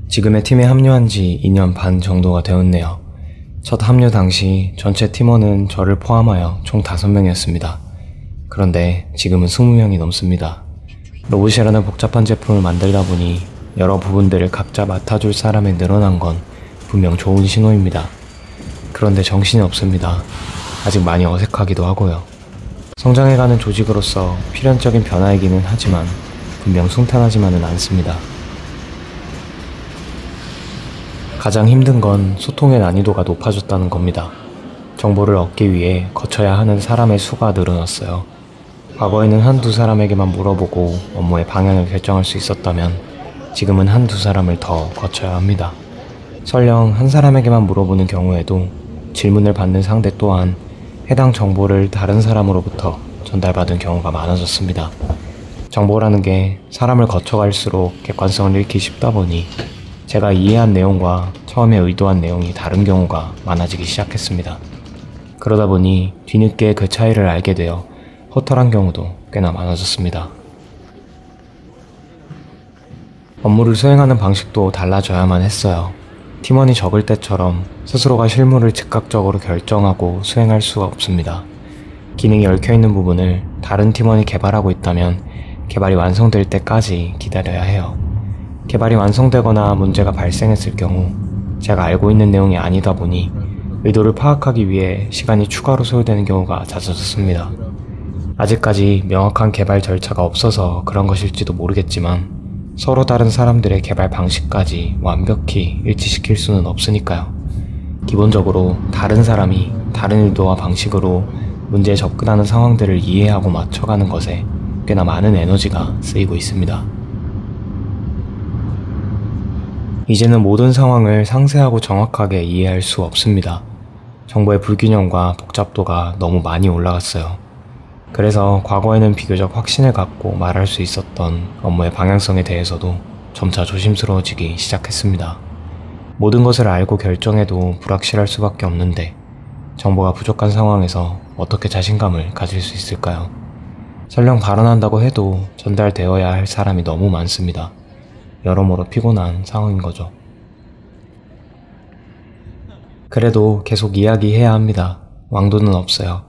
지금의 팀에 합류한 지 2년 반 정도가 되었네요. 첫 합류 당시 전체 팀원은 저를 포함하여 총 5명이었습니다. 그런데 지금은 20명이 넘습니다. 로봇이라는 복잡한 제품을 만들다 보니 여러 부분들을 각자 맡아줄 사람이 늘어난 건 분명 좋은 신호입니다. 그런데 정신이 없습니다. 아직 많이 어색하기도 하고요. 성장해가는 조직으로서 필연적인 변화이기는 하지만 분명 순탄하지만은 않습니다. 가장 힘든 건 소통의 난이도가 높아졌다는 겁니다. 정보를 얻기 위해 거쳐야 하는 사람의 수가 늘어났어요. 과거에는 한두 사람에게만 물어보고 업무의 방향을 결정할 수 있었다면 지금은 한두 사람을 더 거쳐야 합니다. 설령 한 사람에게만 물어보는 경우에도 질문을 받는 상대 또한 해당 정보를 다른 사람으로부터 전달받은 경우가 많아졌습니다. 정보라는 게 사람을 거쳐갈수록 객관성을 잃기 쉽다 보니 제가 이해한 내용과 처음에 의도한 내용이 다른 경우가 많아지기 시작했습니다. 그러다 보니 뒤늦게 그 차이를 알게 되어 허탈한 경우도 꽤나 많아졌습니다. 업무를 수행하는 방식도 달라져야만 했어요. 팀원이 적을 때처럼 스스로가 실무를 즉각적으로 결정하고 수행할 수가 없습니다. 기능이 얽혀있는 부분을 다른 팀원이 개발하고 있다면 개발이 완성될 때까지 기다려야 해요. 개발이 완성되거나 문제가 발생했을 경우 제가 알고 있는 내용이 아니다 보니 의도를 파악하기 위해 시간이 추가로 소요되는 경우가 잦아졌습니다. 아직까지 명확한 개발 절차가 없어서 그런 것일지도 모르겠지만 서로 다른 사람들의 개발 방식까지 완벽히 일치시킬 수는 없으니까요. 기본적으로 다른 사람이 다른 의도와 방식으로 문제에 접근하는 상황들을 이해하고 맞춰가는 것에 꽤나 많은 에너지가 쓰이고 있습니다. 이제는 모든 상황을 상세하고 정확하게 이해할 수 없습니다. 정보의 불균형과 복잡도가 너무 많이 올라갔어요. 그래서 과거에는 비교적 확신을 갖고 말할 수 있었던 업무의 방향성에 대해서도 점차 조심스러워지기 시작했습니다. 모든 것을 알고 결정해도 불확실할 수밖에 없는데 정보가 부족한 상황에서 어떻게 자신감을 가질 수 있을까요? 설령 발언한다고 해도 전달되어야 할 사람이 너무 많습니다. 여러모로 피곤한 상황인 거죠. 그래도 계속 이야기해야 합니다. 왕도는 없어요.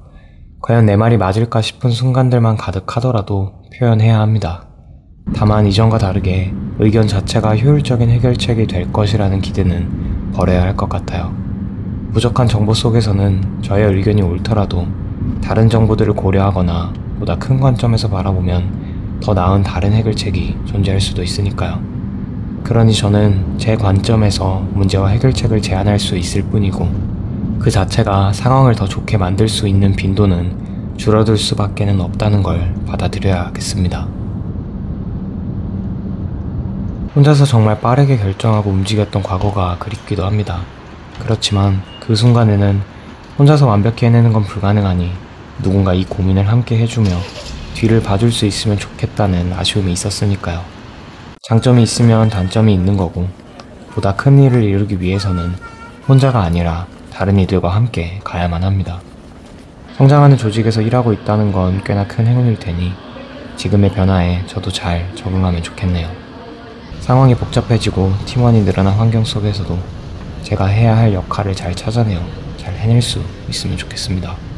과연 내 말이 맞을까 싶은 순간들만 가득하더라도 표현해야 합니다. 다만 이전과 다르게 의견 자체가 효율적인 해결책이 될 것이라는 기대는 버려야 할 것 같아요. 부족한 정보 속에서는 저의 의견이 옳더라도 다른 정보들을 고려하거나 보다 큰 관점에서 바라보면 더 나은 다른 해결책이 존재할 수도 있으니까요. 그러니 저는 제 관점에서 문제와 해결책을 제안할 수 있을 뿐이고 그 자체가 상황을 더 좋게 만들 수 있는 빈도는 줄어들 수밖에는 없다는 걸 받아들여야겠습니다. 혼자서 정말 빠르게 결정하고 움직였던 과거가 그립기도 합니다. 그렇지만 그 순간에는 혼자서 완벽히 해내는 건 불가능하니 누군가 이 고민을 함께 해주며 뒤를 봐줄 수 있으면 좋겠다는 아쉬움이 있었으니까요. 장점이 있으면 단점이 있는 거고 보다 큰 일을 이루기 위해서는 혼자가 아니라 다른 이들과 함께 가야만 합니다. 성장하는 조직에서 일하고 있다는 건 꽤나 큰 행운일 테니 지금의 변화에 저도 잘 적응하면 좋겠네요. 상황이 복잡해지고 팀원이 늘어난 환경 속에서도 제가 해야 할 역할을 잘 찾아내어 잘 해낼 수 있으면 좋겠습니다.